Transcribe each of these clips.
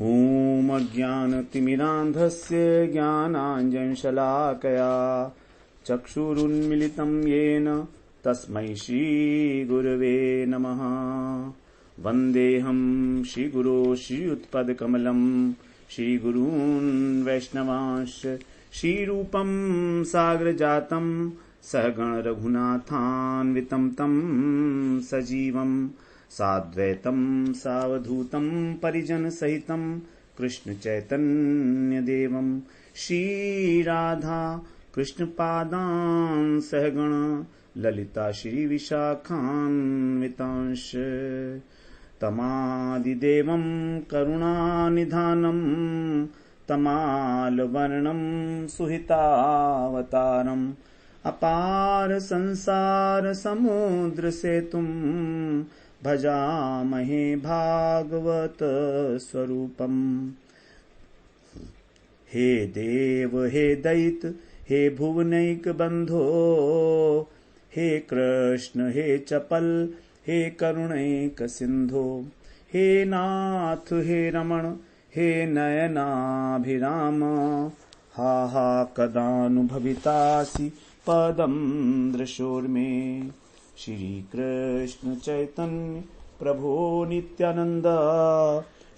ॐ अज्ञानतिमिरान्धस्य ज्ञानाञ्जनशलाकया चक्षुरुन्मिलितं येन तस्मै श्रीगुरवे नमः। वन्देऽहं श्रीगुरो श्रीयुत्पदकमलं श्रीगुरून् वैष्णवांश्च श्रीरूपं सागरजातं सहगण रघुनाथान्वितं तं सजीवं साद्वैतं सावधूतं परिजन सहितं कृष्ण चैतन्य देवं श्रीराधा कृष्ण पादान् सहगण ललिता श्री विशाखान्वितांश तमादिदेवं करुणानिधानं तमालवर्णं सुहितावतारम् अपार संसार समुद्र सेतुं भजामहे भागवत स्वरूपम्। हे देव हे दैत हे भुवनैक बंधो हे कृष्ण हे चपल हे करुणैक सिंधो हे नाथ हे रमण हे नयनाभिराम हा हा कदानुभवितासि पदं दृशोर्मे। श्री कृष्ण चैतन्य प्रभो नित्यानंद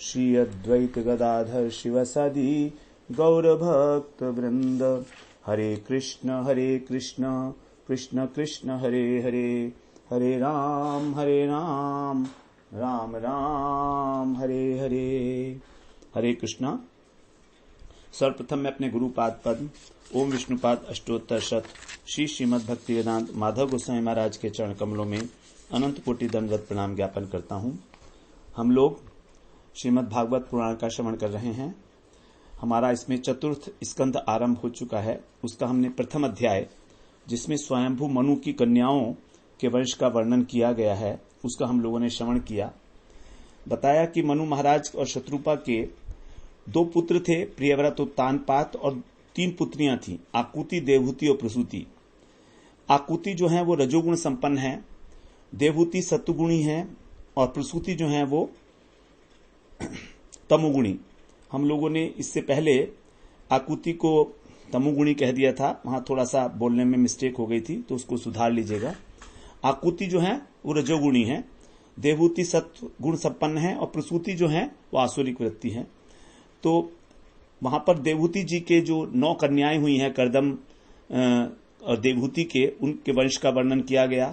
श्री अद्वैत गदाधर शिवसदि गौरभक्त वृंद। हरे कृष्ण कृष्ण कृष्ण हरे हरे हरे राम राम राम हरे हरे। हरे कृष्णा। सर्वप्रथम मैं अपने गुरुपाद पद्म ओम विष्णुपाद अष्टोत्तर शत श्री श्रीमद् भक्ति वेदांत माधव गोस्वामी महाराज के चरण कमलों में अनंत कोटि दंडवत प्रणाम ज्ञापन करता हूँ। हम लोग श्रीमद् भागवत पुराण का श्रवण कर रहे हैं। हमारा इसमें चतुर्थ स्कंध आरंभ हो चुका है। उसका हमने प्रथम अध्याय जिसमें स्वयंभू मनु की कन्याओं के वंश का वर्णन किया गया है उसका हम लोगों ने श्रवण किया। बताया कि मनु महाराज और शत्रुपा के 2 पुत्र थे, प्रियव्रत और तानपात, और 3 पुत्रियां थीं, आकुति, देवहूति और प्रसूति। आकुति जो है वो रजोगुण संपन्न है, देवहूति सत्वगुणी है और प्रसूति जो है वो तमोगुणी। हम लोगों ने इससे पहले आकुति को तमोगुणी कह दिया था, वहां थोड़ा सा बोलने में मिस्टेक हो गई थी तो उसको सुधार लीजिएगा। आकुति जो है वो रजोगुणी है, देवहूति सत्व गुण संपन्न है और प्रसूति जो है वो आसुरिक वृत्ति है। तो वहां पर देवहूति जी के जो 9 कन्याएं हुई हैं करदम और देवहूति के, उनके वंश का वर्णन किया गया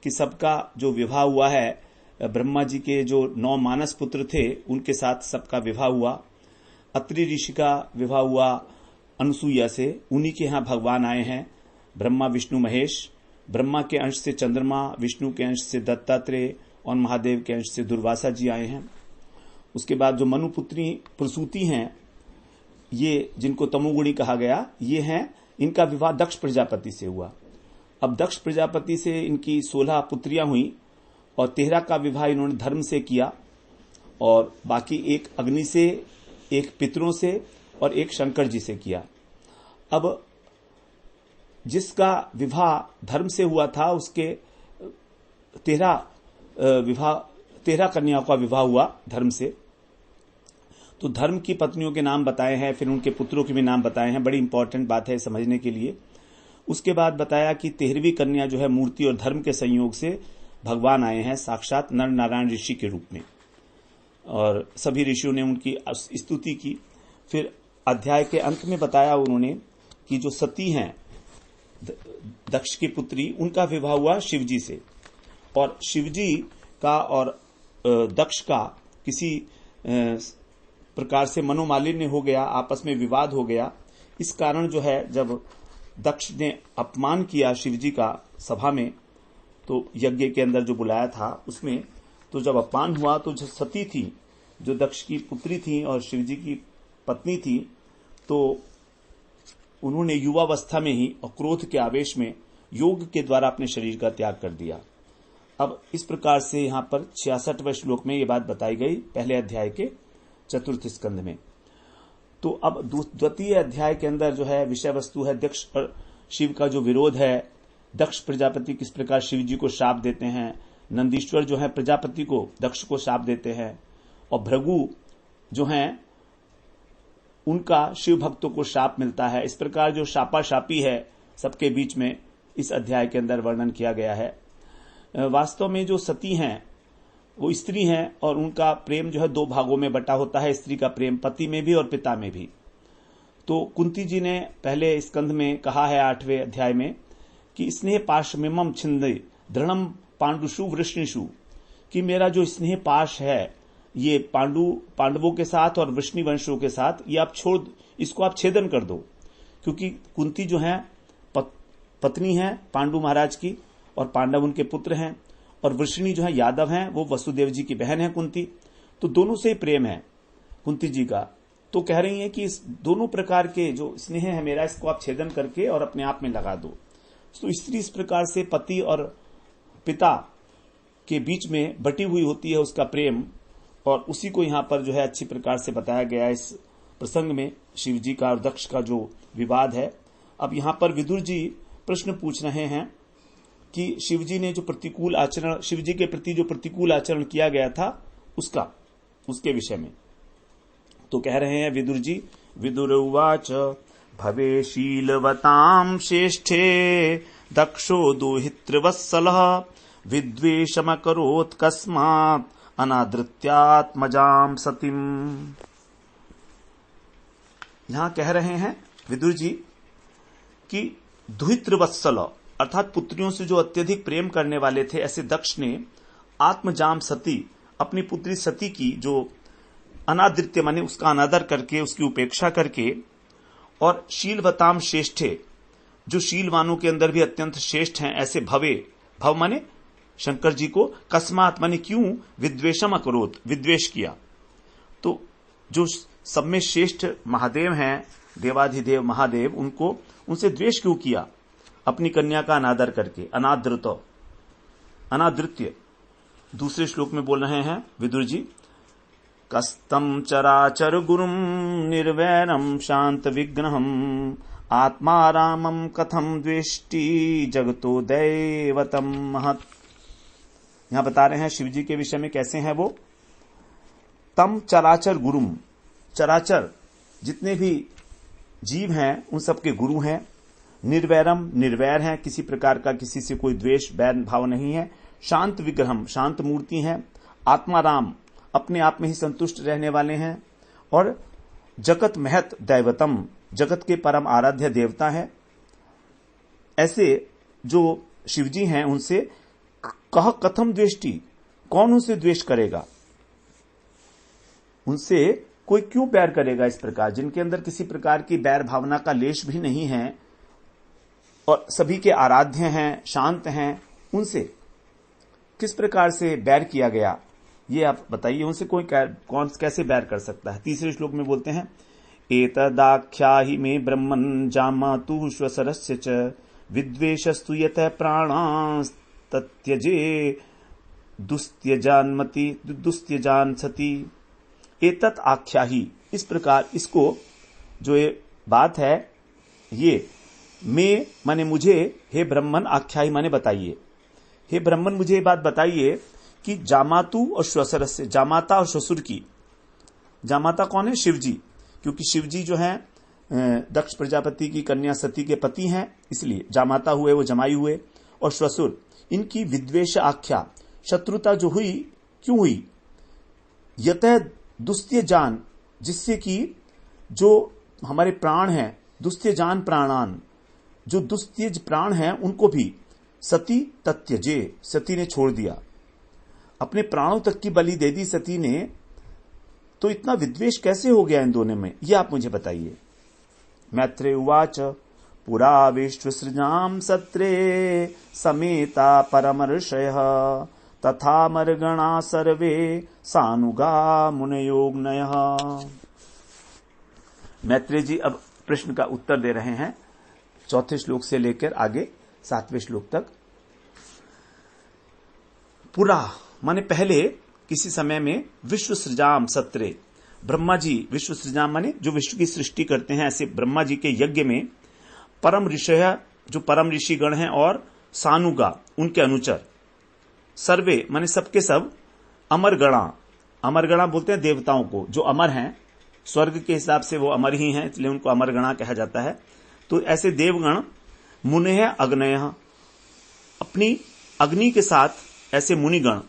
कि सबका जो विवाह हुआ है, ब्रह्मा जी के जो 9 मानस पुत्र थे उनके साथ सबका विवाह हुआ। अत्रि ऋषि का विवाह हुआ अनुसुईया से, उन्हीं के यहाँ भगवान आए हैं ब्रह्मा विष्णु महेश। ब्रह्मा के अंश से चंद्रमा, विष्णु के अंश से दत्तात्रेय और महादेव के अंश से दुर्वासा जी आए हैं। उसके बाद जो मनुपुत्री प्रसूति हैं, ये जिनको तमोगुणी कहा गया, ये हैं, इनका विवाह दक्ष प्रजापति से हुआ। अब दक्ष प्रजापति से इनकी 16 पुत्रियां हुई और 13 का विवाह इन्होंने धर्म से किया और बाकी एक अग्नि से, एक पितरों से और एक शंकर जी से किया। अब जिसका विवाह धर्म से हुआ था उसके 13 कन्याओं का विवाह हुआ धर्म से। तो धर्म की पत्नियों के नाम बताए हैं, फिर उनके पुत्रों के भी नाम बताए हैं। बड़ी इंपॉर्टेंट बात है समझने के लिए। उसके बाद बताया कि 13वीं कन्या जो है मूर्ति और धर्म के संयोग से भगवान आए हैं साक्षात नर नारायण ऋषि के रूप में और सभी ऋषियों ने उनकी स्तुति की। फिर अध्याय के अंत में बताया उन्होंने कि जो सती हैं दक्ष की पुत्री, उनका विवाह हुआ शिवजी से और शिवजी का और दक्ष का किसी प्रकार से मनोमालिन्य हो गया, आपस में विवाद हो गया। इस कारण जो है जब दक्ष ने अपमान किया शिवजी का सभा में, तो यज्ञ के अंदर जो बुलाया था उसमें, तो जब अपमान हुआ तो जो सती थी, जो दक्ष की पुत्री थी और शिवजी की पत्नी थी, तो उन्होंने युवावस्था में ही और क्रोध के आवेश में योग के द्वारा अपने शरीर का त्याग कर दिया। अब इस प्रकार से यहां पर 66वें श्लोक में ये बात बताई गई पहले अध्याय के चतुर्थ स्कंध में। तो अब द्वितीय अध्याय के अंदर जो है विषय वस्तु है दक्ष और शिव का जो विरोध है। दक्ष प्रजापति किस प्रकार शिव जी को शाप देते हैं, नंदीश्वर जो है प्रजापति को, दक्ष को शाप देते हैं, और भृगु जो हैं उनका शिव भक्तों को शाप मिलता है। इस प्रकार जो शापा शापी है सबके बीच में इस अध्याय के अंदर वर्णन किया गया है। वास्तव में जो सती हैं वो स्त्री हैं और उनका प्रेम जो है दो भागों में बटा होता है, स्त्री का प्रेम पति में भी और पिता में भी। तो कुंती जी ने पहले स्कंध में कहा है 8वें अध्याय में कि स्नेह पाशमिमं छिन्दे दृढ़म पांडुषु वृष्णिषु, कि मेरा जो स्नेह पाश है ये पांडवों के साथ और वृष्णि वंशों के साथ, ये आप इसको आप छेदन कर दो। क्योंकि कुंती जो है पत्नी है पांडु महाराज की और पांडव उनके पुत्र हैं, और वृष्णि जो है यादव हैं, वो वसुदेव जी की बहन है कुंती। तो दोनों से प्रेम है कुंती जी का। तो कह रही हैं कि इस दोनों प्रकार के जो स्नेह है मेरा, इसको आप छेदन करके और अपने आप में लगा दो। तो स्त्री इस प्रकार से पति और पिता के बीच में बटी हुई होती है उसका प्रेम, और उसी को यहां पर जो है अच्छी प्रकार से बताया गया है इस प्रसंग में, शिव जी का और दक्ष का जो विवाद है। अब यहां पर विदुर जी प्रश्न पूछ रहे हैं कि शिव जी ने जो प्रतिकूल आचरण, शिव जी के प्रति जो प्रतिकूल आचरण किया गया था उसके विषय में। तो कह रहे हैं विदुर जी, विदुर उवाच भवे शीलवतां श्रेष्ठे दक्षो दोहित्रवत्सलः विद्वेषमकरोत् कस्मात् अनादृत्यात्मजां सतीम्। यहां कह रहे हैं विदुर जी कि दुहित्रवत्सल अर्थात पुत्रियों से जो अत्यधिक प्रेम करने वाले थे, ऐसे दक्ष ने आत्मजाम सती, अपनी पुत्री सती की जो अनादृत्य माने उसका अनादर करके, उसकी उपेक्षा करके, और शीलवताम श्रेष्ठे जो शीलवानों के अंदर भी अत्यंत श्रेष्ठ हैं, ऐसे भव माने शंकर जी को, कस्मात माने क्यों, विद्वेषम अकरोत विद्वेष किया। तो जो सब में श्रेष्ठ महादेव हैं, देवाधिदेव महादेव, उनसे द्वेष क्यों किया, अपनी कन्या का अनादर करके। अनादृत्य दूसरे श्लोक में बोल रहे हैं विदुर जी, कस्तम चराचर गुरुम निर्वैरम शांत विग्रहम आत्मा रामम कथम द्वेष्टि जगतो दैवतम महत्। यहां बता रहे हैं शिव जी के विषय में कैसे हैं वो। तम चराचर गुरुम, चराचर जितने भी जीव हैं उन सबके गुरु हैं। निर्वैरम निर्वैर हैं, किसी प्रकार का किसी से कोई द्वेष बैर भाव नहीं है। शांत विग्रहम शांत मूर्ति हैं। आत्मा राम अपने आप में ही संतुष्ट रहने वाले हैं। और जगत महत दैवतम जगत के परम आराध्य देवता है। ऐसे जो शिवजी हैं उनसे कह कथम द्वेष्टि, कौन उनसे द्वेष करेगा, उनसे कोई क्यों बैर करेगा। इस प्रकार जिनके अंदर किसी प्रकार की बैर भावना का लेश भी नहीं है और सभी के आराध्य हैं, शांत हैं, उनसे किस प्रकार से बैर किया गया, ये आप बताइए। उनसे कोई कौन कैसे बैर कर सकता है। तीसरे श्लोक में बोलते हैं, एतदाख्याहि मे ब्रह्मन् जामातु श्वसरस्य च विद्वेषस्तु यतः प्राणास्तत्यजे दुस्त्यजान सती। एतत् आख्याहि, इस प्रकार इसको जो ये बात है, ये मैं माने मुझे, हे ब्रह्मन, आख्याहि माने बताइए, हे ब्रह्मन मुझे ये बात बताइए कि जामातु और श्वसरस्य, जामाता और श्वसुर की, जामाता कौन है, शिवजी, क्योंकि शिवजी जो है दक्ष प्रजापति की कन्या सती के पति हैं, इसलिए जामाता हुए, वो जमाई हुए। और श्वसुर, इनकी विद्वेष आख्या, शत्रुता जो हुई, क्यों हुई, यतः दुस्त्य जान, जिससे कि जो हमारे प्राण हैं, दुस्त्य जान प्राणान, जो दुस्त्यज प्राण हैं उनको भी सती तत्यजे, सती ने छोड़ दिया, अपने प्राणों तक की बलि दे दी सती ने। तो इतना विद्वेष कैसे हो गया इन दोनों में, ये आप मुझे बताइए। मैत्रेय उवाच पुरा विश्वसृजां सत्रे समेता परमर्षयः तथा मर्गणा सर्वे सानुगा मुनयोग्नयः। मैत्रेय जी अब प्रश्न का उत्तर दे रहे हैं, चौथे श्लोक से लेकर आगे 7वें श्लोक तक। पुरा माने पहले, किसी समय में, विश्व सृजाम सत्रे, ब्रह्मा जी, विश्व सृजाम माने जो विश्व की सृष्टि करते हैं, ऐसे ब्रह्मा जी के यज्ञ में परम ऋषय, जो परम ऋषि गण हैं, और सानुगा उनके अनुचर, सर्वे माने सबके सब, अमरगणा, अमरगणा बोलते हैं देवताओं को, जो अमर हैं, स्वर्ग के हिसाब से वो अमर ही हैं, इसलिए उनको अमरगणा कहा जाता है। तो ऐसे देवगण मुनेह अग्नयः, अपनी अग्नि के साथ ऐसे मुनिगण,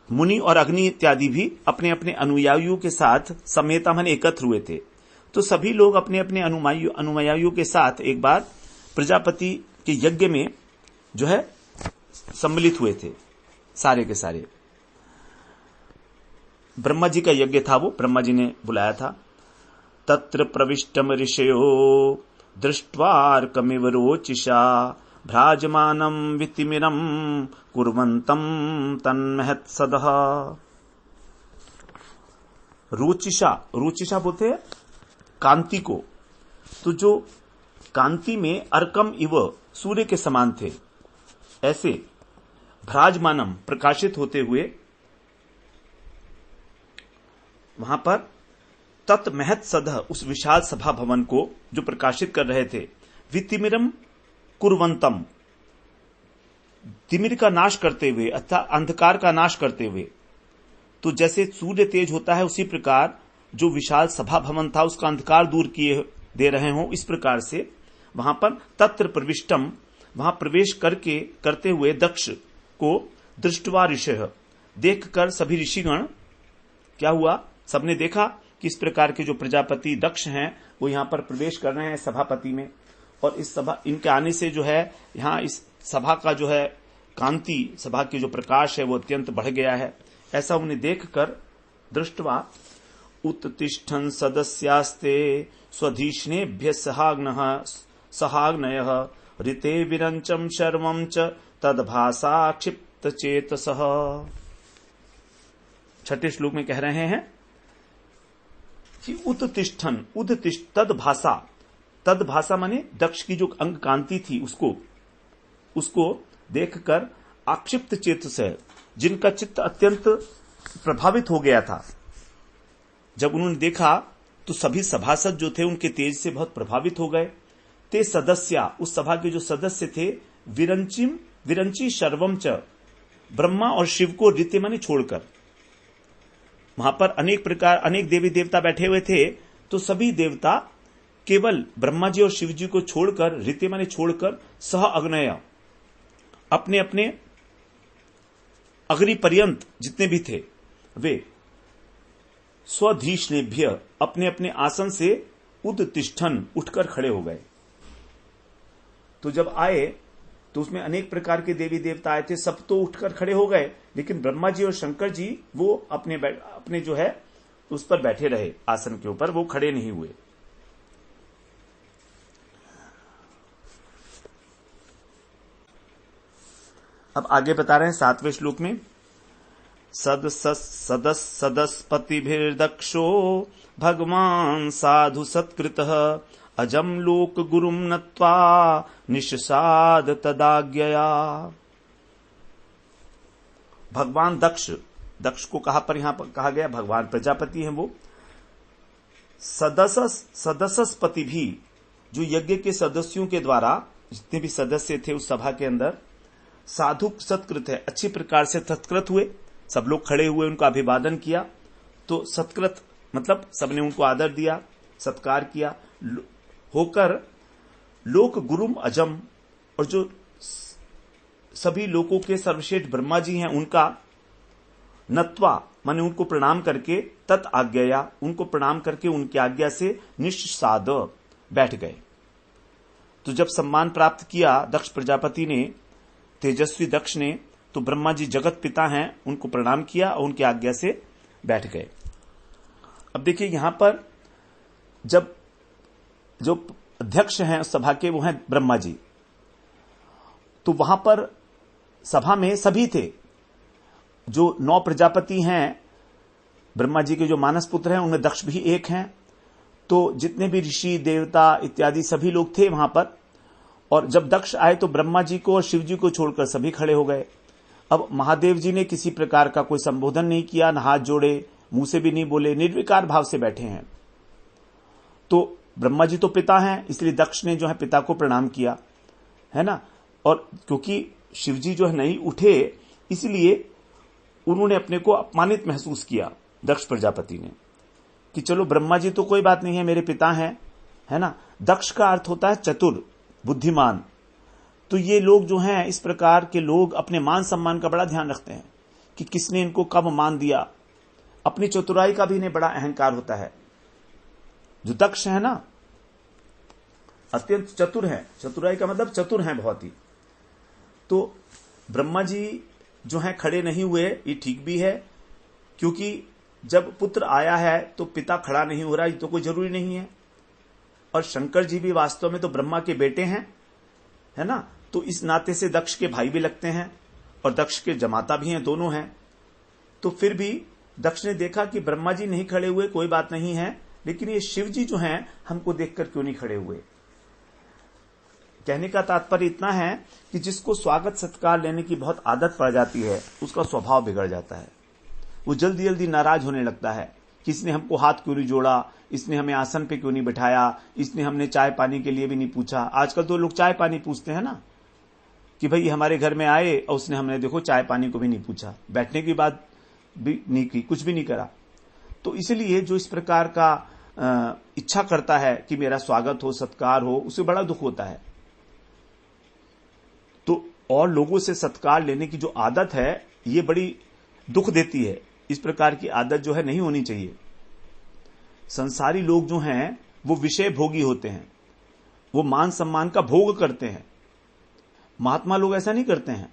मुनि और अग्नि इत्यादि भी अपने अपने अनुयायियों के साथ समेता मन एकत्र हुए थे। तो सभी लोग अपने अपने अनुयायियों के साथ एक बार प्रजापति के यज्ञ में जो है सम्मिलित हुए थे, सारे के सारे। ब्रह्मा जी का यज्ञ था, वो ब्रह्मा जी ने बुलाया था। तत्र प्रविष्टम ऋषयो दृष्ट्वार्कमिव रोचिषा भ्राजमानम वितिमिरम कुर्वन्तम तन्महत्सदः। रोचिषा, रोचिषा बोलते हैं कांति को। तो जो कांति में अर्कम इव, सूर्य के समान थे, ऐसे भ्राजमानम, प्रकाशित होते हुए वहां पर तत्महत्सदः, उस विशाल सभा भवन को जो प्रकाशित कर रहे थे। वितिमिरम कुर्वन्तम, तिमिर का नाश करते हुए अर्थात अंधकार का नाश करते हुए। तो जैसे सूर्य तेज होता है उसी प्रकार जो विशाल सभा भवन था उसका अंधकार दूर किए दे रहे हों, इस प्रकार से वहां पर तत्र प्रविष्टम, वहां प्रवेश करते हुए दक्ष को दृष्ट्वा ऋषयः, देखकर सभी ऋषिगण, क्या हुआ, सबने देखा कि इस प्रकार के जो प्रजापति दक्ष हैं वो यहां पर प्रवेश कर रहे हैं सभापति में, और इस सभा, इनके आने से जो है यहां इस सभा का जो है कांति, सभा की जो प्रकाश है वो अत्यंत बढ़ गया है। ऐसा उन्हें देखकर दृष्ट्वा उत्तिष्ठन् सदस्यास्ते स्वधीष्णेभ्यः सहाग्नयः ऋते विरंचम शर्वं च तद्भासा क्षिप्त चेतसः। छठे श्लोक में कह रहे हैं कि उत्तिष्ठन्, तद्भासा, तद्भासा माने दक्ष की जो अंग कांति थी उसको देखकर आक्षिप्त चेत से, जिनका चित्त अत्यंत प्रभावित हो गया था। जब उन्होंने देखा तो सभी सभासद जो थे उनके तेज से बहुत प्रभावित हो गए। ते सदस्या, उस सभा के जो सदस्य थे, विरंची शर्वम च, ब्रह्मा और शिव को ऋते माने छोड़कर, वहां पर अनेक देवी देवता बैठे हुए थे, तो सभी देवता केवल ब्रह्मा जी और शिव जी को छोड़कर, ऋते माने छोड़कर, सह अग्नय, अपने अपने अग्नि पर्यंत जितने भी थे वे स्वधीष्णेभ्य, अपने अपने आसन से उत्तिष्ठन्, उठकर खड़े हो गए। तो जब आए तो उसमें अनेक प्रकार के देवी देवता आए थे, सब तो उठकर खड़े हो गए, लेकिन ब्रह्मा जी और शंकर जी वो अपने जो है उस पर बैठे रहे, आसन के ऊपर, वो खड़े नहीं हुए। अब आगे बता रहे हैं 7वें श्लोक में, सदस्पतिभिर्दक्षो भगवान साधु सत्कृतः अजम लोक गुरुम नत्वा निषसाद तदाज्ञया। भगवान दक्ष को कहा पर यहां पर कहा गया भगवान प्रजापति हैं वो। सदस्यपति भी, जो यज्ञ के सदस्यों के द्वारा जितने भी सदस्य थे उस सभा के अंदर, साधु सत्कृत है, अच्छी प्रकार से सत्कृत हुए, सब लोग खड़े हुए, उनका अभिवादन किया। तो सत्कृत मतलब सबने उनको आदर दिया, सत्कार किया होकर, लोक गुरुम अजम, और जो सभी लोगों के सर्वश्रेष्ठ ब्रह्मा जी हैं उनका, नत्वा माने उनको प्रणाम करके, तत् आज्ञया, उनको प्रणाम करके उनकी आज्ञा से निषसाद, बैठ गए। तो जब सम्मान प्राप्त किया दक्ष प्रजापति ने, तेजस्वी दक्ष ने, तो ब्रह्मा जी जगत पिता हैं, उनको प्रणाम किया और उनकी आज्ञा से बैठ गए। अब देखिए यहां पर जब जो अध्यक्ष हैं उस सभा के वो हैं ब्रह्मा जी, तो वहां पर सभा में सभी थे, जो 9 प्रजापति हैं ब्रह्मा जी के जो मानस पुत्र हैं उनमें दक्ष भी एक हैं। तो जितने भी ऋषि देवता इत्यादि सभी लोग थे वहां पर, और जब दक्ष आए तो ब्रह्मा जी को और शिव जी को छोड़कर सभी खड़े हो गए। अब महादेव जी ने किसी प्रकार का कोई संबोधन नहीं किया, न हाथ जोड़े, मुंह से भी नहीं बोले, निर्विकार भाव से बैठे हैं। तो ब्रह्मा जी तो पिता हैं, इसलिए दक्ष ने जो है पिता को प्रणाम किया, है ना। और क्योंकि शिव जी जो है नहीं उठे, इसलिए उन्होंने अपने को अपमानित महसूस किया दक्ष प्रजापति ने। कि चलो ब्रह्मा जी तो कोई बात नहीं है, मेरे पिता हैं, है ना। दक्ष का अर्थ होता है चतुर, बुद्धिमान। तो ये लोग जो हैं, इस प्रकार के लोग अपने मान सम्मान का बड़ा ध्यान रखते हैं कि किसने इनको कब मान दिया। अपनी चतुराई का भी इन्हें बड़ा अहंकार होता है। जो दक्ष है ना, अत्यंत चतुर है। चतुराई का मतलब चतुर है बहुत ही। तो ब्रह्मा जी जो है खड़े नहीं हुए, ये ठीक भी है, क्योंकि जब पुत्र आया है तो पिता खड़ा नहीं हो रहा, ये तो कोई जरूरी नहीं है। और शंकर जी भी वास्तव में तो ब्रह्मा के बेटे हैं, है ना। तो इस नाते से दक्ष के भाई भी लगते हैं और दक्ष के जमाता भी हैं, दोनों हैं। तो फिर भी दक्ष ने देखा कि ब्रह्मा जी नहीं खड़े हुए, कोई बात नहीं है, लेकिन ये शिव जी जो हैं हमको देखकर क्यों नहीं खड़े हुए। कहने का तात्पर्य इतना है कि जिसको स्वागत सत्कार लेने की बहुत आदत पड़ जाती है, उसका स्वभाव बिगड़ जाता है। वो जल्दी जल्दी नाराज होने लगता है कि इसने हमको हाथ क्यों नहीं जोड़ा, इसने हमें आसन पे क्यों नहीं बिठाया, इसने हमने चाय पानी के लिए भी नहीं पूछा। आजकल तो लोग चाय पानी पूछते हैं ना, कि भाई हमारे घर में आए और उसने हमने देखो चाय पानी को भी नहीं पूछा, बैठने की बात भी नहीं की, कुछ भी नहीं करा। तो इसलिए जो इस प्रकार का इच्छा करता है कि मेरा स्वागत हो, सत्कार हो, उसे बड़ा दुख होता है। तो और लोगों से सत्कार लेने की जो आदत है, ये बड़ी दुख देती है। इस प्रकार की आदत जो है नहीं होनी चाहिए। संसारी लोग जो हैं वो विषय भोगी होते हैं, वो मान सम्मान का भोग करते हैं। महात्मा लोग ऐसा नहीं करते हैं।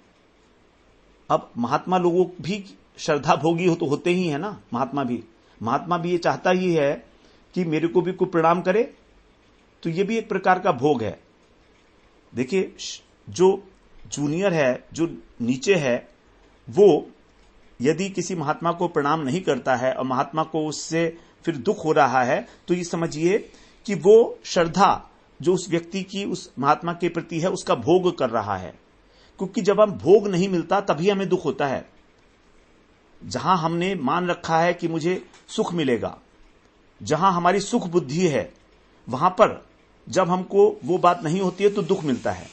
अब महात्मा लोगों भी श्रद्धा भोगी हो तो होते ही है ना। महात्मा भी ये चाहता ही है कि मेरे को भी कोई प्रणाम करे, तो ये भी एक प्रकार का भोग है। देखिए, जो जूनियर है, जो नीचे है, वो यदि किसी महात्मा को प्रणाम नहीं करता है और महात्मा को उससे फिर दुख हो रहा है, तो ये समझिए कि वो श्रद्धा जो उस व्यक्ति की उस महात्मा के प्रति है, उसका भोग कर रहा है। क्योंकि जब हम भोग नहीं मिलता तभी हमें दुख होता है। जहां हमने मान रखा है कि मुझे सुख मिलेगा, जहां हमारी सुख बुद्धि है, वहां पर जब हमको वो बात नहीं होती है तो दुख मिलता है।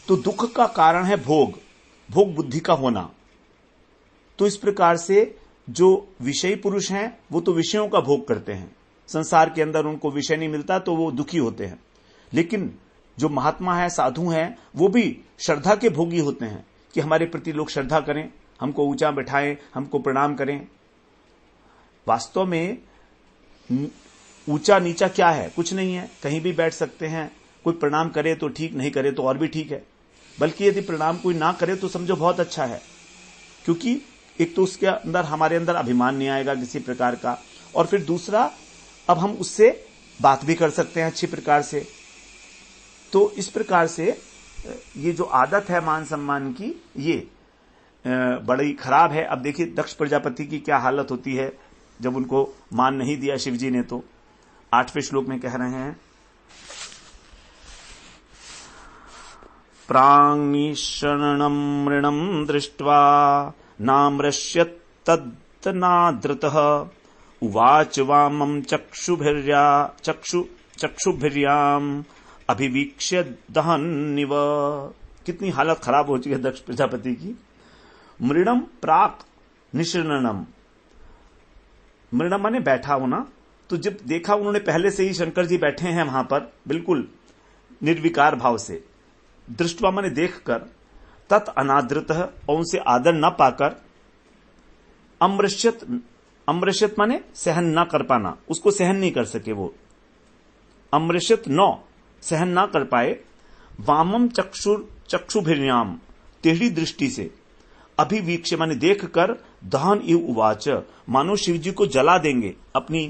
तो दुख का कारण है भोग बुद्धि का होना। तो इस प्रकार से जो विषयी पुरुष हैं वो तो विषयों का भोग करते हैं, संसार के अंदर उनको विषय नहीं मिलता तो वो दुखी होते हैं। लेकिन जो महात्मा है, साधु हैं, वो भी श्रद्धा के भोगी होते हैं कि हमारे प्रति लोग श्रद्धा करें, हमको ऊंचा बैठाएं, हमको प्रणाम करें। वास्तव में ऊंचा नीचा क्या है? कुछ नहीं है, कहीं भी बैठ सकते हैं। कोई प्रणाम करे तो ठीक, नहीं करे तो और भी ठीक है। बल्कि यदि प्रणाम कोई ना करे तो समझो बहुत अच्छा है, क्योंकि एक तो उसके अंदर, हमारे अंदर अभिमान नहीं आएगा किसी प्रकार का, और फिर दूसरा, अब हम उससे बात भी कर सकते हैं अच्छी प्रकार से। तो इस प्रकार से ये जो आदत है मान सम्मान की, ये बड़ी खराब है। अब देखिए दक्ष प्रजापति की क्या हालत होती है जब उनको मान नहीं दिया शिवजी ने। तो 8वें श्लोक में कह रहे हैं, प्राङ्निशरणं मृणं दृष्ट्वा नाम्रश्यत् तद्नादृतः उवाच वामं चक्षुभिर्याम् अभिवीक्ष्य दहन्निव। कितनी हालत खराब हो चुकी है दक्ष प्रजापति की। मृणम प्राक निशरणम, मृणम माने बैठा होना। तो जब देखा उन्होंने, पहले से ही शंकर जी बैठे हैं वहां पर बिल्कुल निर्विकार भाव से, दृष्टवा माने देखकर, तत् अनादृत, और उनसे आदर न पाकर, अमृष्यत माने सहन न कर पाना, उसको सहन नहीं कर सके वो, अमृष्यत न सहन ना कर पाए। वामम चक्षुभिर्याम, टेढ़ी दृष्टि से, अभिवीक्ष माने देखकर, दहन इव उवाच, मानो शिवजी को जला देंगे अपनी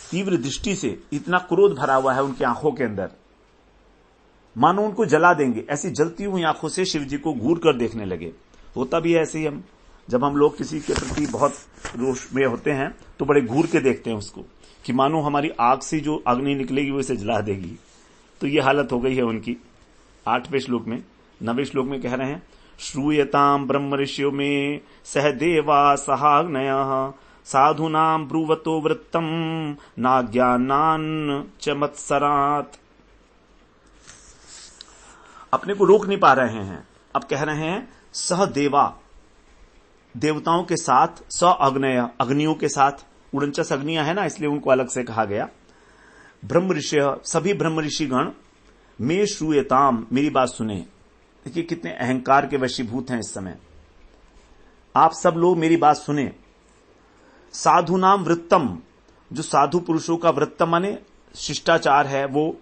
तीव्र दृष्टि से। इतना क्रोध भरा हुआ है उनकी आंखों के अंदर, मानो उनको जला देंगे। ऐसी जलती हुई आंखों से शिवजी को घूर कर देखने लगे। होता भी है ऐसे ही, जब हम लोग किसी के प्रति बहुत रोष में होते हैं तो बड़े घूर के देखते हैं उसको, कि मानो हमारी आग से जो अग्नि निकलेगी वो इसे जला देगी। तो ये हालत हो गई है उनकी। 8वें श्लोक में। 9वें श्लोक में कह रहे हैं, श्रूयताम ब्रह्म ऋषियों में सह देवा सहाग्नयः साधूनां ब्रुवतो वृत्तम नाज्ञानान् च मत्सरात्। अपने को रोक नहीं पा रहे हैं। अब कह रहे हैं सह देवा, देवताओं के साथ, स अग्नय, अग्नियों के साथ, उड़नचस अग्नियां है ना, इसलिए उनको अलग से कहा गया। ब्रह्म ऋषि, सभी ब्रह्म ऋषिगण में श्रूयताम, मेरी बात सुने। देखिए कितने अहंकार के वशीभूत हैं इस समय। आप सब लोग मेरी बात सुने। साधु नाम वृत्तम, जो साधु पुरुषों का वृत्तम माने शिष्टाचार है, वो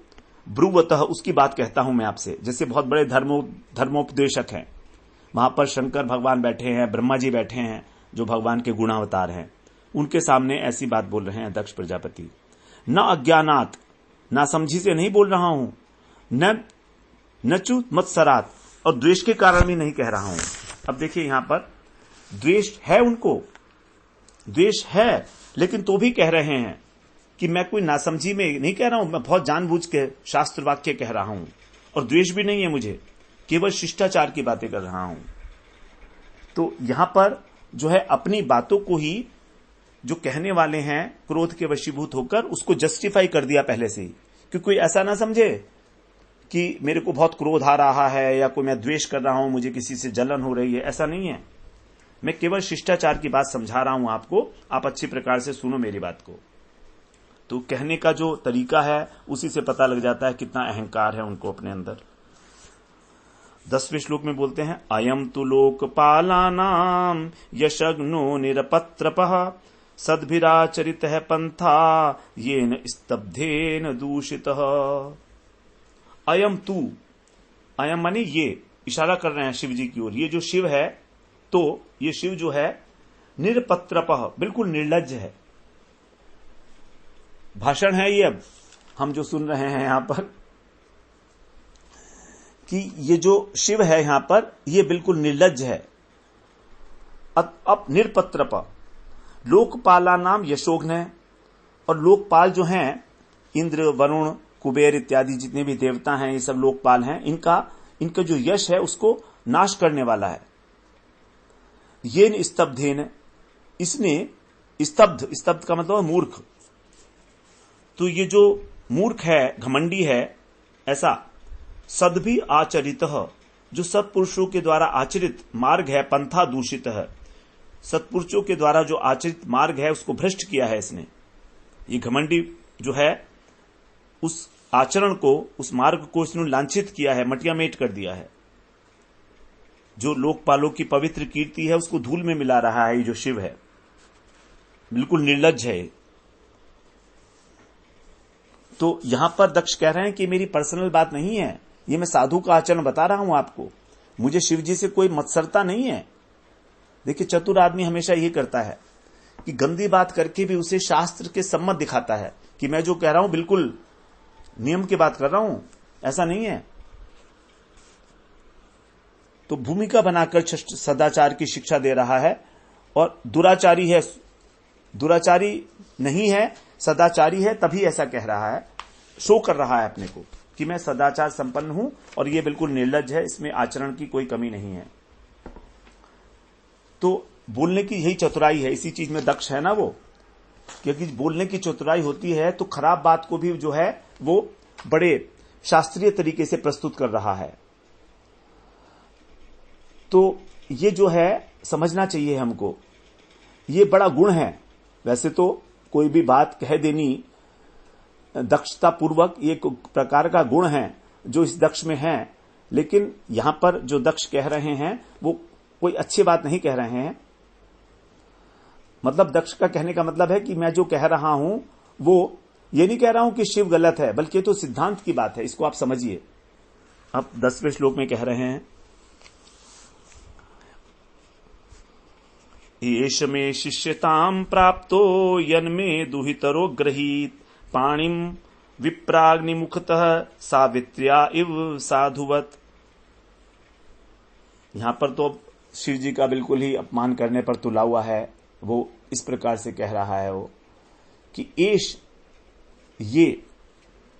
ब्रुवतः, उसकी बात कहता हूं मैं आपसे। जैसे बहुत बड़े धर्मोपदेशक हैं, वहां पर शंकर भगवान बैठे हैं, ब्रह्मा जी बैठे हैं, जो भगवान के गुणावतार हैं, उनके सामने ऐसी बात बोल रहे हैं दक्ष प्रजापति। न अज्ञानात, ना समझी से नहीं बोल रहा हूं, न नचु मत्सरात, और द्वेष के कारण भी नहीं कह रहा हूं। अब देखिए यहां पर द्वेष है, उनको द्वेष है, लेकिन तो भी कह रहे हैं कि मैं कोई नासमझी में नहीं कह रहा हूं, मैं बहुत जानबूझ के शास्त्र वाक्य कह रहा हूं, और द्वेष भी नहीं है मुझे, केवल शिष्टाचार की बातें कर रहा हूं। तो यहां पर जो है अपनी बातों को ही जो कहने वाले हैं क्रोध के वशीभूत होकर उसको जस्टिफाई कर दिया पहले से ही, कि कोई ऐसा ना समझे कि मेरे को बहुत क्रोध आ रहा है या कोई मैं द्वेष कर रहा हूं, मुझे किसी से जलन हो रही है, ऐसा नहीं है। मैं केवल शिष्टाचार की बात समझा रहा हूं आपको, आप अच्छी प्रकार से सुनो मेरी बात को। तो कहने का जो तरीका है उसी से पता लग जाता है कितना अहंकार है उनको अपने अंदर। 10वें श्लोक में बोलते हैं, अयम तु लोकपालानाम यशग्नो निरपत्रपः सद्भिराचरितः पंथा येन स्तब्धेन दूषितः। अयम तू, अयम माने ये, इशारा कर रहे हैं शिव जी की ओर। ये जो शिव है, तो ये शिव जो है निरपत्रपः, बिल्कुल निर्लज्ज है। भाषण है ये, अब हम जो सुन रहे हैं यहां पर, कि ये जो शिव है यहां पर, ये बिल्कुल निर्लज्ज है। अब निरपत्रप, लोकपाला नाम यशोघ्न, और लोकपाल जो हैं इंद्र, वरुण, कुबेर इत्यादि जितने भी देवता हैं, ये सब लोकपाल हैं, इनका जो यश है उसको नाश करने वाला है। ये स्तब्धेन, इसने स्तब्ध का मतलब मूर्ख, तो ये जो मूर्ख है, घमंडी है, ऐसा सद्भि आचरित, जो सत्पुरुषों के द्वारा आचरित मार्ग है, पंथा दूषित है, सत्पुरुषों के द्वारा जो आचरित मार्ग है उसको भ्रष्ट किया है इसने। ये घमंडी जो है उस आचरण को, उस मार्ग को इसने लांछित किया है, मटियामेट कर दिया है। जो लोकपालों की पवित्र कीर्ति है उसको धूल में मिला रहा है ये जो शिव है, बिल्कुल निर्लज्ज है। तो यहां पर दक्ष कह रहे हैं कि मेरी पर्सनल बात नहीं है, ये मैं साधु का आचरण बता रहा हूं आपको, मुझे शिव जी से कोई मत्सरता नहीं है। देखिए चतुर आदमी हमेशा ये करता है कि गंदी बात करके भी उसे शास्त्र के सम्मत दिखाता है कि मैं जो कह रहा हूं बिल्कुल नियम की बात कर रहा हूं, ऐसा नहीं है। तो भूमिका बनाकर सदाचार की शिक्षा दे रहा है, और दुराचारी है, दुराचारी नहीं है, सदाचारी है, तभी ऐसा कह रहा है, शो कर रहा है अपने को कि मैं सदाचार संपन्न हूं, और ये बिल्कुल निर्लज्ज है, इसमें आचरण की कोई कमी नहीं है। तो बोलने की यही चतुराई है, इसी चीज में दक्ष है ना वो, क्योंकि बोलने की चतुराई होती है तो खराब बात को भी जो है वो बड़े शास्त्रीय तरीके से प्रस्तुत कर रहा है। तो ये जो है समझना चाहिए हमको, ये बड़ा गुण है। वैसे तो कोई भी बात कह देनी दक्षता पूर्वक, ये एक प्रकार का गुण है जो इस दक्ष में है, लेकिन यहां पर जो दक्ष कह रहे हैं वो कोई अच्छी बात नहीं कह रहे हैं। मतलब दक्ष का कहने का मतलब है कि मैं जो कह रहा हूं वो ये नहीं कह रहा हूं कि शिव गलत है, बल्कि तो सिद्धांत की बात है, इसको आप समझिए। अब 10वें श्लोक में कह रहे हैं, एष मे शिष्यताम प्राप्तो यन्मे दुहितरो गृहीत पाणिम विप्राग्निमुखतः सावित्र्या इव साधुवत। यहां पर तो शिव जी का बिल्कुल ही अपमान करने पर तुला हुआ है। वो इस प्रकार से कह रहा है वो कि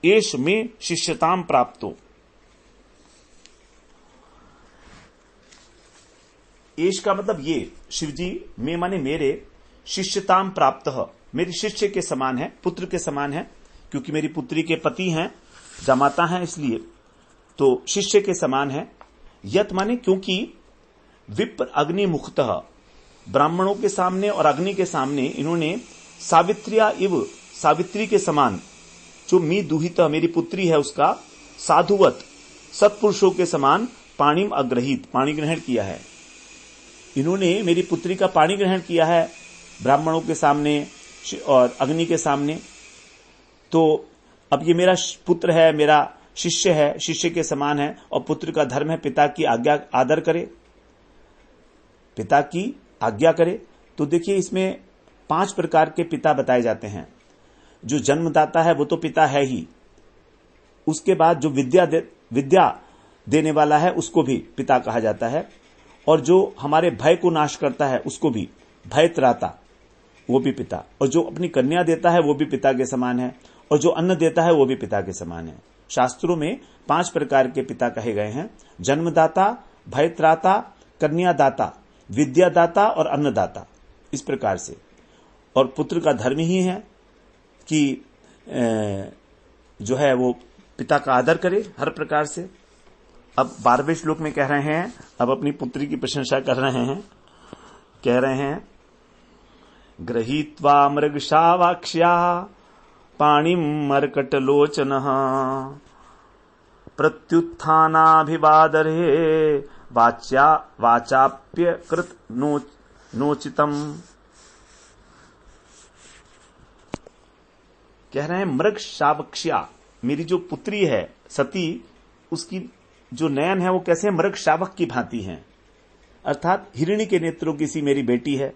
एष में शिष्यताम प्राप्तो, एष का मतलब ये, शिवजी में माने मेरे, शिष्यताम प्राप्त, मेरे शिष्य के समान है, पुत्र के समान है, क्योंकि मेरी पुत्री के पति हैं, जामाता हैं, इसलिए तो शिष्य के समान है। यत माने क्योंकि विप्र अग्नि मुखतः, ब्राह्मणों के सामने और अग्नि के सामने इन्होंने सावित्रिया इव, सावित्री के समान, जो मी दुहिता मेरी पुत्री है उसका साधुवत सत्पुरुषों के समान पाणिम अग्रहित, पाणी ग्रहण किया है। इन्होंने मेरी पुत्री का पाणी ग्रहण किया है ब्राह्मणों के सामने और अग्नि के सामने। तो अब ये मेरा पुत्र है, मेरा शिष्य है, शिष्य के समान है, और पुत्र का धर्म है पिता की आज्ञा आदर करे, पिता की आज्ञा करे। तो देखिए इसमें 5 प्रकार के पिता बताए जाते हैं। जो जन्मदाता है वो तो पिता है ही, उसके बाद जो विद्या देने वाला है उसको भी पिता कहा जाता है, और जो हमारे भय को नाश करता है उसको भी भय त्राता, वो भी पिता, और जो अपनी कन्या देता है वो भी पिता के समान है, और जो अन्न देता है वो भी पिता के समान है। शास्त्रों में 5 प्रकार के पिता कहे गए हैं, जन्मदाता, भयत्राता, कन्यादाता, विद्यादाता और अन्नदाता, इस प्रकार से। और पुत्र का धर्म ही है कि जो है वो पिता का आदर करे हर प्रकार से। अब 12वें श्लोक में कह रहे हैं, अब अपनी पुत्री की प्रशंसा कर रहे हैं, कह रहे हैं गृहीत्वा मृगशावाक्ष्या पाणिम मर्कटलोचनः प्रत्युत्थानाभिवादरे वाचाप्य कृत नोचितम। कह रहे हैं मृग शावक्ष्या, मेरी जो पुत्री है सती, उसकी जो नयन है वो कैसे मृग शावक की भांति है, अर्थात हिरणी के नेत्रों की सी मेरी बेटी है,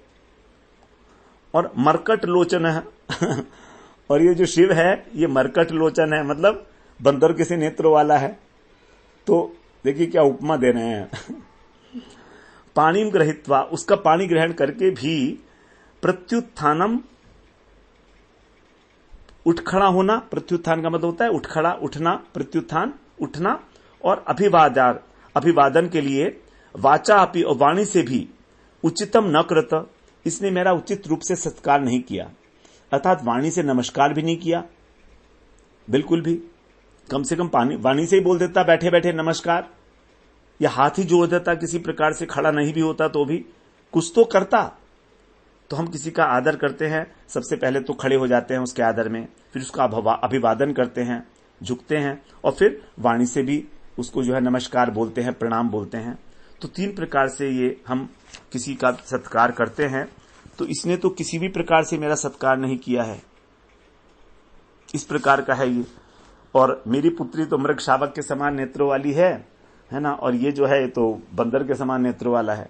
और मरकट लोचन है और ये जो शिव है ये मरकट लोचन है, मतलब बंदर के से नेत्रों वाला है। तो देखिए क्या उपमा दे रहे हैं पाणिम ग्रहित्वा, उसका पानी ग्रहण करके भी, प्रत्युत्थानम, उठ खड़ा होना, प्रत्युत्थान का मतलब होता है उठ खड़ा, उठना, प्रत्युत्थान उठना, और अभिवादन के लिए वाचा अपि, और वाणी से भी, उचितम न कृत, इसने मेरा उचित रूप से सत्कार नहीं किया, अर्थात वाणी से नमस्कार भी नहीं किया बिल्कुल भी। कम से कम वाणी से ही बोल देता बैठे बैठे नमस्कार, या हाथ ही जोड़ देता, किसी प्रकार से खड़ा नहीं भी होता तो भी कुछ तो करता। तो हम किसी का आदर करते हैं, सबसे पहले तो खड़े हो जाते हैं उसके आदर में, फिर उसका अभिवादन करते हैं, झुकते हैं, और फिर वाणी से भी उसको जो है नमस्कार बोलते हैं, प्रणाम बोलते हैं। तो 3 प्रकार से ये हम किसी का सत्कार करते हैं। तो इसने तो किसी भी प्रकार से मेरा सत्कार नहीं किया है, इस प्रकार का है ये। और मेरी पुत्री तो मृग शावक के समान नेत्रों वाली है ना, और ये जो है तो बंदर के समान नेत्रों वाला है।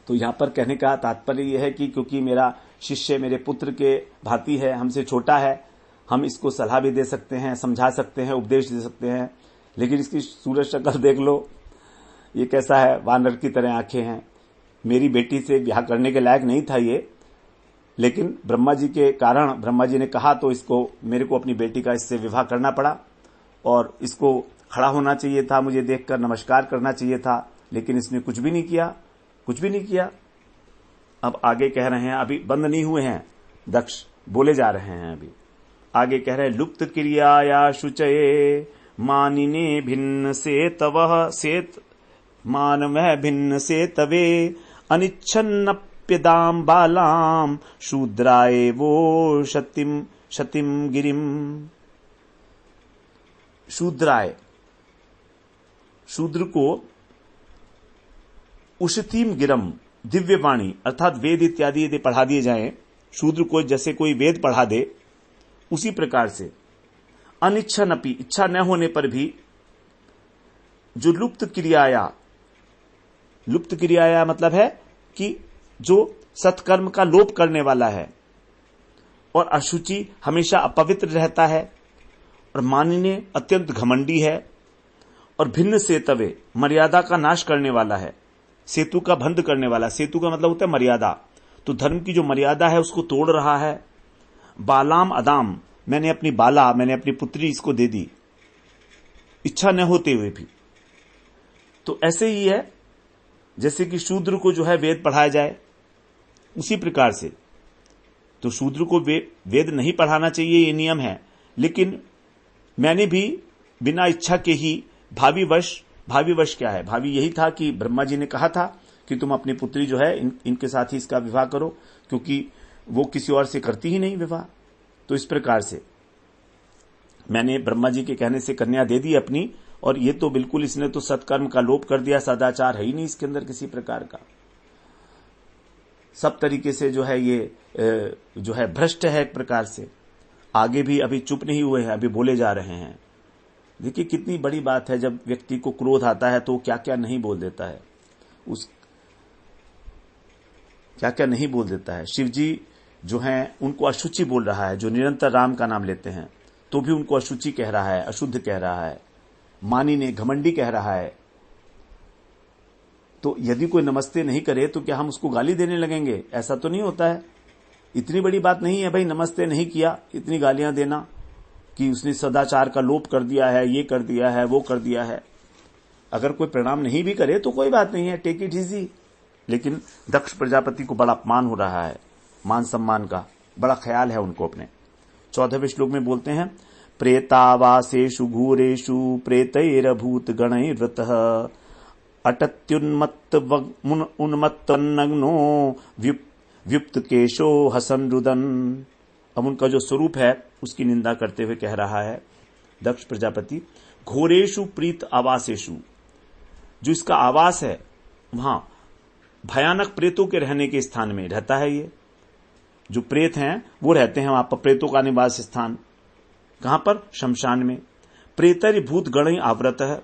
तो यहां पर कहने का तात्पर्य यह है कि क्योंकि मेरा शिष्य मेरे पुत्र के भांति है, हमसे छोटा है, हम इसको सलाह भी दे सकते हैं, समझा सकते हैं, उपदेश दे सकते हैं, लेकिन इसकी सूरज शक्ल देख लो, ये कैसा है, वानर की तरह आंखें हैं। मेरी बेटी से ब्याह करने के लायक नहीं था ये, लेकिन ब्रह्मा जी के कारण, ब्रह्मा जी ने कहा तो इसको, मेरे को अपनी बेटी का इससे विवाह करना पड़ा, और इसको खड़ा होना चाहिए था, मुझे देखकर नमस्कार करना चाहिए था, लेकिन इसने कुछ भी नहीं किया, कुछ भी नहीं किया। अब आगे कह रहे हैं, अभी बंद नहीं हुए हैं, दक्ष बोले जा रहे हैं। अभी आगे कह रहे हैं, लुप्त क्रियाया शुचये मानिने भिन्न से तवः सेत मानवः भिन्न से तवे अनिच्छन्नप्यदाम बालाम शूद्राय वो शतिम गिरिम। शूद्राय, शूद्र को उशतीम गिरम, दिव्य वाणी अर्थात वेद इत्यादि यदि पढ़ा दिए जाएं, शूद्र को जैसे कोई वेद पढ़ा दे उसी प्रकार से, अनिच्छनपि, इच्छा न होने पर भी, जो लुप्त क्रियाया मतलब है कि जो सत्कर्म का लोप करने वाला है, और अशुचि हमेशा अपवित्र रहता है, और मानिने अत्यंत घमंडी है, और भिन्न सेतवे मर्यादा का नाश करने वाला है, सेतु का भंग करने वाला। सेतु का मतलब होता है मर्यादा, तो धर्म की जो मर्यादा है उसको तोड़ रहा है। बालाम अदाम, मैंने अपनी बाला, मैंने अपनी पुत्री इसको दे दी, इच्छा न होते हुए भी। तो ऐसे ही है जैसे कि शूद्र को जो है वेद पढ़ाया जाए, उसी प्रकार से। तो शूद्र को वेद नहीं पढ़ाना चाहिए, ये नियम है, लेकिन मैंने भी बिना इच्छा के ही भावी वश क्या है, भावी यही था कि ब्रह्मा जी ने कहा था कि तुम अपनी पुत्री जो है इनके साथ ही इसका विवाह करो, क्योंकि वो किसी और से करती ही नहीं विवाह। तो इस प्रकार से मैंने ब्रह्मा जी के कहने से कन्या दे दी अपनी, और ये तो बिल्कुल इसने तो सत्कर्म का लोप कर दिया, सदाचार है ही नहीं इसके अंदर किसी प्रकार का। सब तरीके से जो है ये जो है भ्रष्ट है एक प्रकार से। आगे भी अभी चुप नहीं हुए हैं, अभी बोले जा रहे हैं। देखिए कितनी बड़ी बात है, जब व्यक्ति को क्रोध आता है तो क्या क्या नहीं बोल देता है, क्या क्या नहीं बोल देता है। शिव जी जो हैं उनको अशुचि बोल रहा है, जो निरंतर राम का नाम लेते हैं तो भी उनको अशुचि कह रहा है, अशुद्ध कह रहा है। मानी ने घमंडी कह रहा है। तो यदि कोई नमस्ते नहीं करे तो क्या हम उसको गाली देने लगेंगे? ऐसा तो नहीं होता है। इतनी बड़ी बात नहीं है भाई, नमस्ते नहीं किया, इतनी गालियां देना कि उसने सदाचार का लोप कर दिया है, ये कर दिया है, वो कर दिया है। अगर कोई प्रणाम नहीं भी करे तो कोई बात नहीं है, टेक इट इजी। लेकिन दक्ष प्रजापति को बड़ा अपमान हो रहा है, मान सम्मान का बड़ा ख्याल है उनको अपने। 14वें श्लोक में बोलते हैं, प्रेतावासेषु घूरेषु प्रेतैरभूत गणैर्वृतः अटत्युन्मत्त उन्मत्तन्नग्नो व्युप्त केशो हसन रुदन। अब उनका जो स्वरूप है उसकी निंदा करते हुए कह रहा है दक्ष प्रजापति, घोरेषु प्रीत आवासेषु, जो इसका आवास है वहां भयानक प्रेतों के रहने के स्थान में रहता है। ये जो प्रेत हैं वो रहते हैं वहां पर, प्रेतों का निवास स्थान कहां पर? शमशान में। प्रेतर भूत गण आवृत है,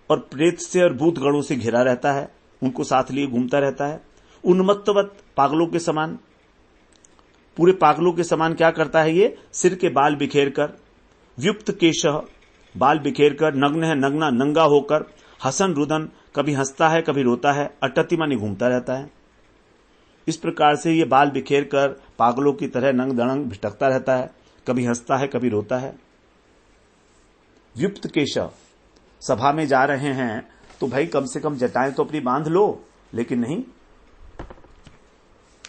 और प्रेत से और भूत गणों से घिरा रहता है, उनको साथ लिए घूमता रहता है। उन्मत्तवत, पागलों के समान, पूरे पागलों के समान क्या करता है ये? सिर के बाल बिखेर कर, व्युप्त केशः, बाल बिखेर कर, नग्न है, नग्ना नंगा होकर, हसन रुदन, कभी हंसता है कभी रोता है, अटति मानी घूमता रहता है। इस प्रकार से ये बाल बिखेर कर पागलों की तरह नंग दड़ंग भिटकता रहता है, कभी हंसता है कभी रोता है। व्युप्त केशः, सभा में जा रहे हैं तो भाई कम से कम जटाएं तो अपनी बांध लो, लेकिन नहीं,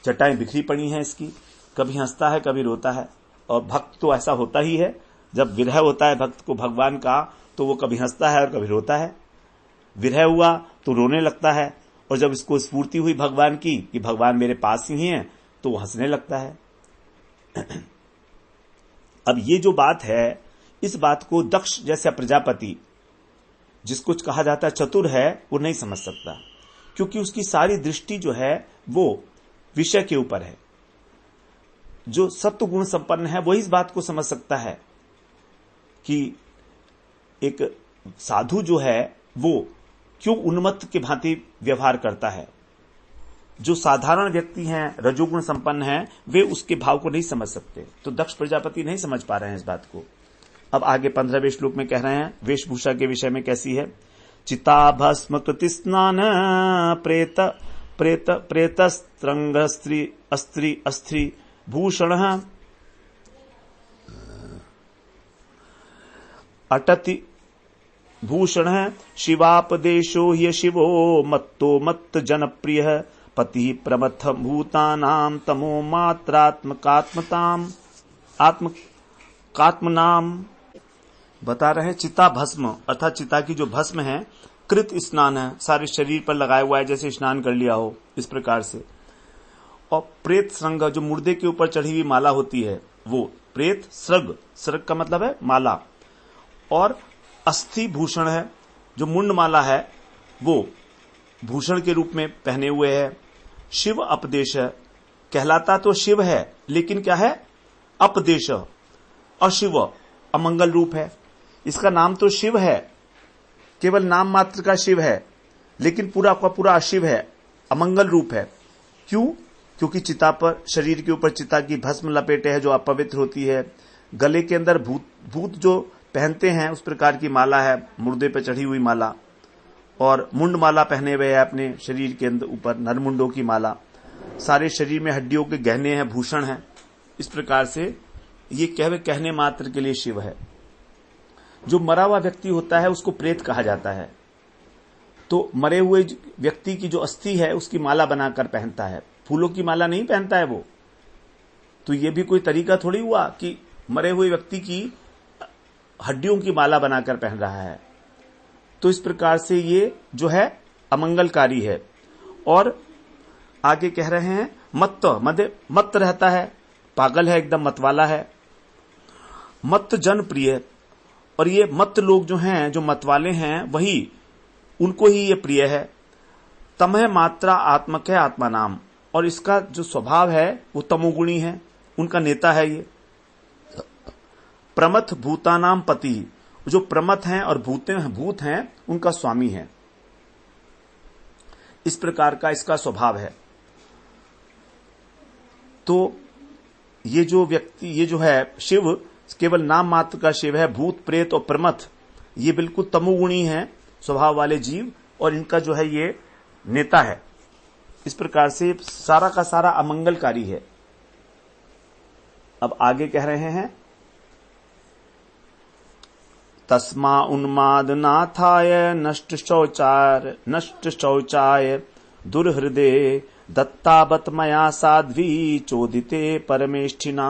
जटाएं बिखरी पड़ी हैं इसकी, कभी हंसता है कभी रोता है। और भक्त तो ऐसा होता ही है, जब विरह होता है भक्त को भगवान का तो वो कभी हंसता है और कभी रोता है। विरह हुआ तो रोने लगता है, और जब इसको स्फूर्ति हुई भगवान की कि भगवान मेरे पास ही हैं तो वो हंसने लगता है। अब ये जो बात है, इस बात को दक्ष जैसा प्रजापति, जिसको कहा जाता है चतुर है, वो नहीं समझ सकता, क्योंकि उसकी सारी दृष्टि जो है वो विषय के ऊपर है। जो सत्व गुण संपन्न है वही इस बात को समझ सकता है कि एक साधु जो है वो क्यों उन्मत्त के भांति व्यवहार करता है। जो साधारण व्यक्ति हैं, रजोगुण संपन्न हैं, वे उसके भाव को नहीं समझ सकते। तो दक्ष प्रजापति नहीं समझ पा रहे हैं इस बात को। अब आगे 15वें श्लोक में कह रहे हैं वेशभूषा के विषय में कैसी है। चिता भस्म कृति स्नान प्रेत प्रेत प्रेतस्त्रंग स्त्री अस्त्री अस्त्री भूषण अटति भूषण शिवापदेशो ह्य शिवो मत्तो मत्त जनप्रिय पति प्रमथ भूतानाम तमो मात्रात्मकात्मताम आत्मकात्मनाम। बता रहे हैं चिता भस्म, अर्थात चिता की जो भस्म है, कृत स्नान है, सारे शरीर पर लगाया हुआ है, जैसे स्नान कर लिया हो इस प्रकार से। और प्रेत श्रृंग, जो मुर्दे के ऊपर चढ़ी हुई माला होती है वो प्रेत श्रग, श्रग का मतलब है माला। और अस्थि भूषण है, जो मुंड माला है वो भूषण के रूप में पहने हुए है। शिव अपदेश है, कहलाता तो शिव है लेकिन क्या है? अपदेश, अशिव, अमंगल रूप है। इसका नाम तो शिव है, केवल नाम मात्र का शिव है, लेकिन पूरा का पूरा अशिव है, अमंगल रूप है। क्यों? क्योंकि चिता पर, शरीर के ऊपर चिता की भस्म लपेटे है जो अपवित्र होती है। गले के अंदर भूत जो पहनते हैं उस प्रकार की माला है, मुर्दे पर चढ़ी हुई माला। और मुंड माला पहने हुए है अपने शरीर के अंदर ऊपर, नरमुंडों की माला। सारे शरीर में हड्डियों के गहने हैं, भूषण हैं। इस प्रकार से ये कहने मात्र के लिए शिव है। जो मरा हुआ व्यक्ति होता है उसको प्रेत कहा जाता है। तो मरे हुए व्यक्ति की जो अस्थि है उसकी माला बनाकर पहनता है, फूलों की माला नहीं पहनता है वो। तो ये भी कोई तरीका थोड़ी हुआ कि मरे हुए व्यक्ति की हड्डियों की माला बनाकर पहन रहा है। तो इस प्रकार से ये जो है अमंगलकारी है। और आगे कह रहे हैं मत्त रहता है, पागल है, एकदम मतवाला है। मत जन प्रिय, और ये मत लोग जो हैं, जो मतवाले हैं, वही उनको ही ये प्रिय है। तमह मात्रा आत्मक है आत्मा नाम, और इसका जो स्वभाव है वो तमोगुणी है, उनका नेता है ये। प्रमथ भूतानाम पति, जो प्रमथ हैं और भूत हैं उनका स्वामी है। इस प्रकार का इसका स्वभाव है। तो ये जो व्यक्ति, ये जो है शिव, केवल नाम मात्र का शिव है। भूत प्रेत और प्रमथ ये बिल्कुल तमोगुणी है स्वभाव वाले जीव, और इनका जो है ये नेता है। इस प्रकार से सारा का सारा अमंगलकारी है। अब आगे कह रहे हैं, तस्मा उन्माद नाथाय नष्ट शौचाय दुर्हृदय दत्तावत मया साध्वी चोदिते परमेष्ठिना।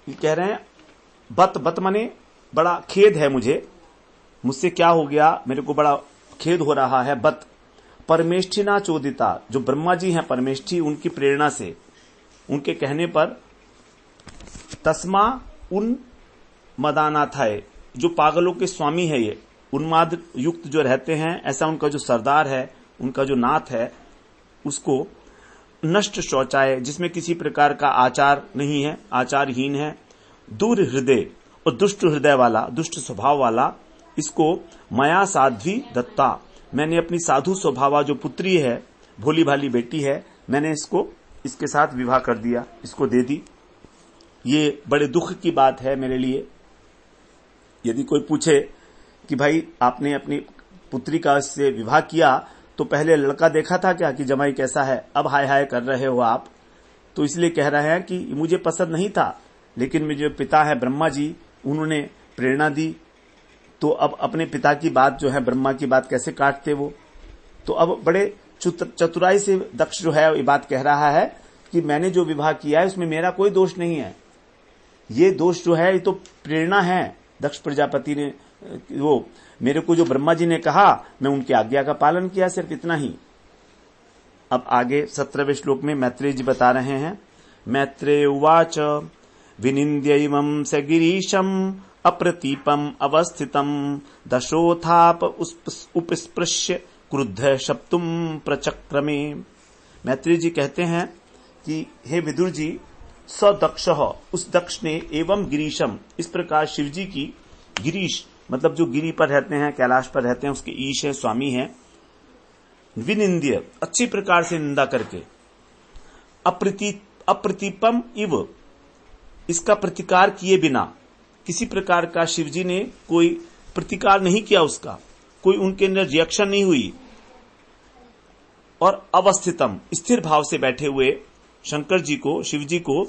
ये कह रहे हैं बत मने बड़ा खेद है मुझसे क्या हो गया, मेरे को बड़ा खेद हो रहा है। बत परमेष्ठिना चोदिता, जो ब्रह्मा जी हैं परमेष्ठी, उनकी प्रेरणा से, उनके कहने पर, तस्मा उन मदानाथाय, जो पागलों के स्वामी है, ये उन्माद युक्त जो रहते हैं, ऐसा उनका जो सरदार है, उनका जो नाथ है, उसको नष्ट शौचाय, जिसमें किसी प्रकार का आचार नहीं है, आचारहीन है, दूर हृदय और दुष्ट हृदय वाला, दुष्ट स्वभाव वाला, इसको मया साध्वी दत्ता, मैंने अपनी साधु स्वभावा जो पुत्री है, भोली भाली बेटी है, मैंने इसके साथ विवाह कर दिया, इसको दे दी। ये बड़े दुख की बात है मेरे लिए। यदि कोई पूछे कि भाई आपने अपनी पुत्री का इससे विवाह किया तो पहले लड़का देखा था क्या कि जमाई कैसा है, अब हाय हाय कर रहे हो आप, तो इसलिए कह रहे हैं कि मुझे पसंद नहीं था, लेकिन मेरे पिता है ब्रह्मा जी, उन्होंने प्रेरणा दी, तो अब अपने पिता की बात जो है, ब्रह्मा की बात कैसे काटते वो। तो अब बड़े चतुराई से दक्ष जो है ये बात कह रहा है कि मैंने जो विवाह किया है उसमें मेरा कोई दोष नहीं है, ये दोष जो है ये तो प्रेरणा है। दक्ष प्रजापति ने, वो मेरे को जो ब्रह्मा जी ने कहा, मैं उनकी आज्ञा का पालन किया, सिर्फ इतना ही। अब आगे 17वें श्लोक में मैत्रेय जी बता रहे हैं, मैत्रेय उवाच विनिन्द्यैवं स गिरीशम अप्रतीपम अवस्थितम दशोथाप उपस्पृश्य क्रुद्ध शप्तुम प्रचक्रमे। मैत्रेय जी कहते हैं कि हे विदुर जी, स दक्ष, उस दक्ष ने, एवं गिरीशम, इस प्रकार शिव जी की, गिरीश मतलब जो गिरी पर रहते हैं, कैलाश पर रहते हैं, उसके ईश है, स्वामी है, विनिंद्य, अच्छी प्रकार से निंदा करके, अप्रतीपम इव, इसका प्रतिकार किए बिना, किसी प्रकार का शिवजी ने कोई प्रतिकार नहीं किया, उसका कोई उनके अंदर रिएक्शन नहीं हुई, और अवस्थितम, स्थिर भाव से बैठे हुए शंकर जी को, शिव जी को,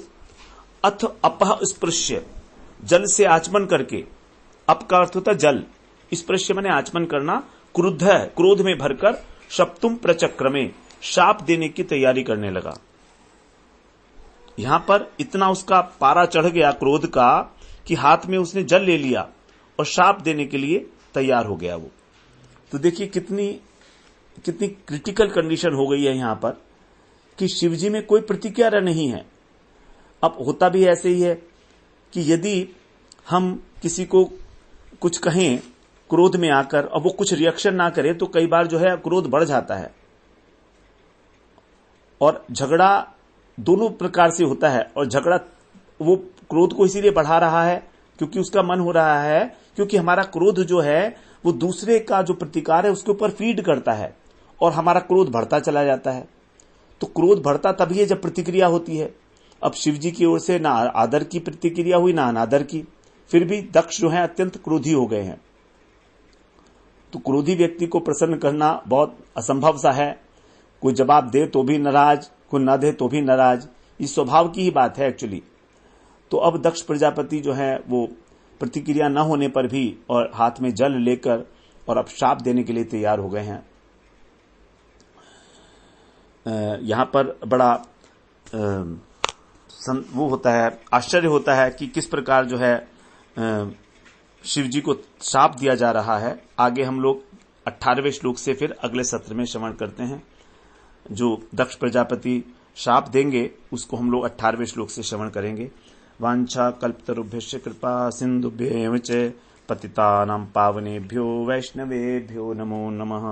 अथ अपह स्पृश्य, जल से आचमन करके, अप का अर्थ होता जल, स्पृश्य माने आचमन करना, क्रुद्ध है, क्रोध में भरकर, शप्तुम प्रचक्रमे, शाप देने की तैयारी करने लगा। यहां पर इतना उसका पारा चढ़ गया क्रोध का कि हाथ में उसने जल ले लिया और शाप देने के लिए तैयार हो गया वो। तो देखिए कितनी क्रिटिकल कंडीशन हो गई है यहां पर कि शिवजी में कोई प्रतिक्रिया नहीं है। अब होता भी ऐसे ही है कि यदि हम किसी को कुछ कहें क्रोध में आकर और वो कुछ रिएक्शन ना करे तो कई बार जो है क्रोध बढ़ जाता है, और झगड़ा दोनों प्रकार से होता है। और झगड़ा वो क्रोध को इसीलिए बढ़ा रहा है क्योंकि उसका मन हो रहा है, क्योंकि हमारा क्रोध जो है वो दूसरे का जो प्रतिकार है उसके ऊपर फीड करता है और हमारा क्रोध बढ़ता चला जाता है। तो क्रोध बढ़ता तभी है जब प्रतिक्रिया होती है। अब शिवजी की ओर से ना आदर की प्रतिक्रिया हुई ना अनादर की, फिर भी दक्ष जो है अत्यंत क्रोधी हो गए हैं। तो क्रोधी व्यक्ति को प्रसन्न करना बहुत असंभव सा है। कोई जवाब दे तो भी नाराज, कोई न दे तो भी नाराज, इस स्वभाव की ही बात है एक्चुअली। तो अब दक्ष प्रजापति जो है वो प्रतिक्रिया न होने पर भी और हाथ में जल लेकर और अब शाप देने के लिए तैयार हो गए हैं। यहां पर बड़ा वो होता है, आश्चर्य होता है कि किस प्रकार जो है शिवजी को शाप दिया जा रहा है। आगे हम लोग 18वें श्लोक से फिर अगले सत्र में श्रवण करते हैं। जो दक्ष प्रजापति शाप देंगे उसको हम लोग 18वें श्लोक से श्रवण करेंगे। वांछा कल्पतरुभ्यश्च कृपा सिन्धुभ्येव च पतितानां पावनेभ्यो वैष्णवेभ्यो नमो नमः।